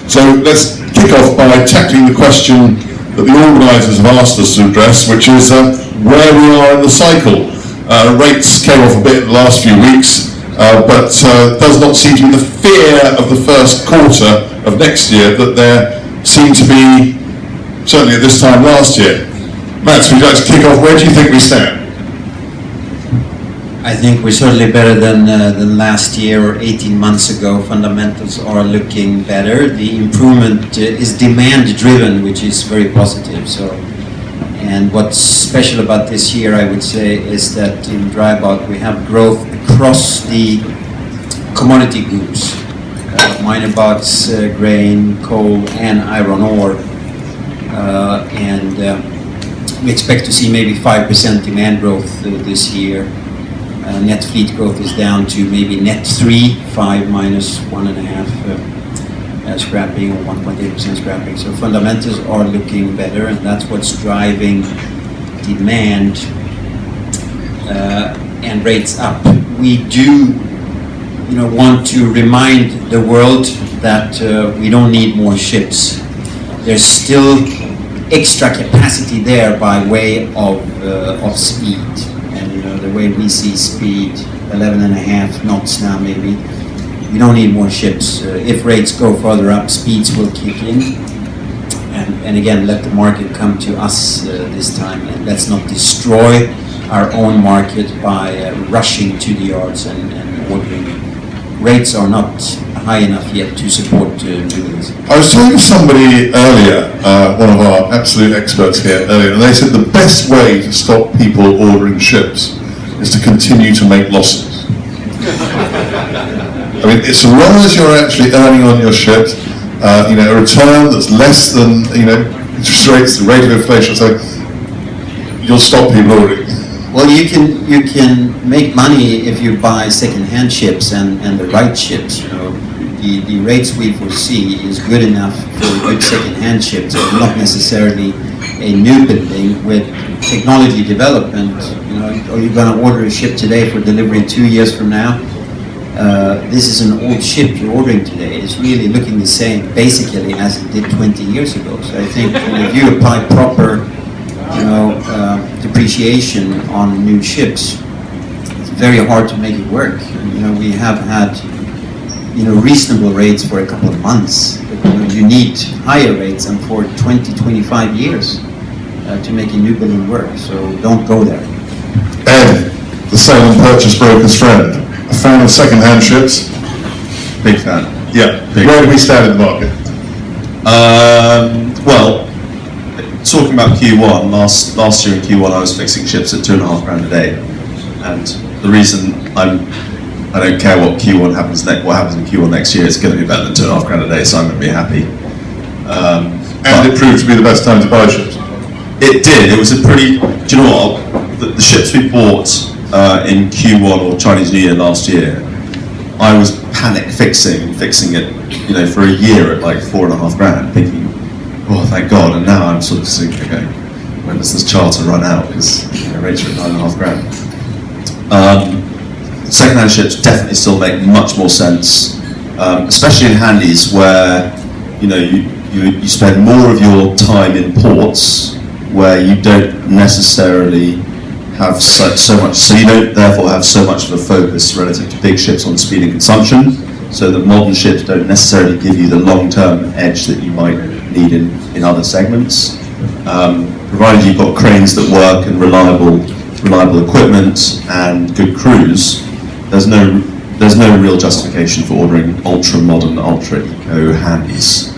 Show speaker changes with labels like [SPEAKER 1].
[SPEAKER 1] So let's kick off by tackling the question that the organisers have asked us to address, which is where we are in the cycle. Rates came off a bit in the last few weeks, but does not seem to be the fear of the first quarter of next year that there seemed to be, certainly at this time last year. Matt, would you like to kick off? Where do you think we stand?
[SPEAKER 2] I think we're certainly better than last year or 18 months ago. Fundamentals are looking better. The improvement is demand driven, which is very positive. So, and what's special about this year, I would say, is that in dry bulk we have growth across the commodity groups, minor bulks, grain, coal, and iron ore, and we expect to see maybe 5% demand growth this year. Net fleet growth is down to maybe net 5 minus 1.5 scrapping or 1.8% scrapping. So fundamentals are looking better, and that's what's driving demand and rates up. We do, want to remind the world that we don't need more ships. There's still extra capacity there by way of speed. The way we see speed, 11.5 knots now maybe, we don't need more ships. If rates go further up, speeds will kick in. And again, let the market come to us this time, and let's not destroy our own market by rushing to the yards and ordering. Rates are not high enough yet to support newbuilds.
[SPEAKER 1] I was talking to somebody earlier, one of our absolute experts here earlier, and they said the best way to stop people ordering ships is to continue to make losses. I mean, it's so long as you're actually earning on your ships, a return that's less than, interest rates, the rate of inflation, so you'll stop people ordering.
[SPEAKER 2] Well, you can make money if you buy second-hand ships and the right ships. The rates we foresee is good enough for a good second-hand ship, so not necessarily a new building with technology development. Are you going to order a ship today for delivery 2 years from now? This is an old ship you're ordering today. It's really looking the same, basically, as it did 20 years ago. So I think if you apply proper, depreciation on new ships, it's very hard to make it work. We have had, reasonable rates for a couple of months. But, you need higher rates and for 20, 25 years to make a new building work. So don't go there.
[SPEAKER 1] Ed, the sale and purchase broker's friend, a fan of second-hand ships?
[SPEAKER 3] Big fan.
[SPEAKER 1] Yeah. Where do we stand in the market?
[SPEAKER 3] Well, talking about Q1, last year in Q1 I was fixing ships at £2.5 a day, and the reason I don't care what Q1 happens what happens in Q1 next year, it's going to be better than £2.5 a day, so I'm going to be happy.
[SPEAKER 1] And it proved to be the best time to buy ships.
[SPEAKER 3] It did. It was a pretty. Do you know what? The ships we bought in Q1 or Chinese New Year last year, I was panic fixing it, for a year at like £4.5, thinking, oh, thank God. And now I'm sort of thinking, okay, when does this charter run out? Because rates are at £9.5. Second-hand ships definitely still make much more sense, especially in handies where you spend more of your time in ports where you don't necessarily have so much, so you don't therefore have so much of a focus relative to big ships on speed and consumption. So the modern ships don't necessarily give you the long-term edge that you might need in other segments. Provided you've got cranes that work and reliable equipment and good crews, there's no real justification for ordering ultra-modern, ultra-eco handies.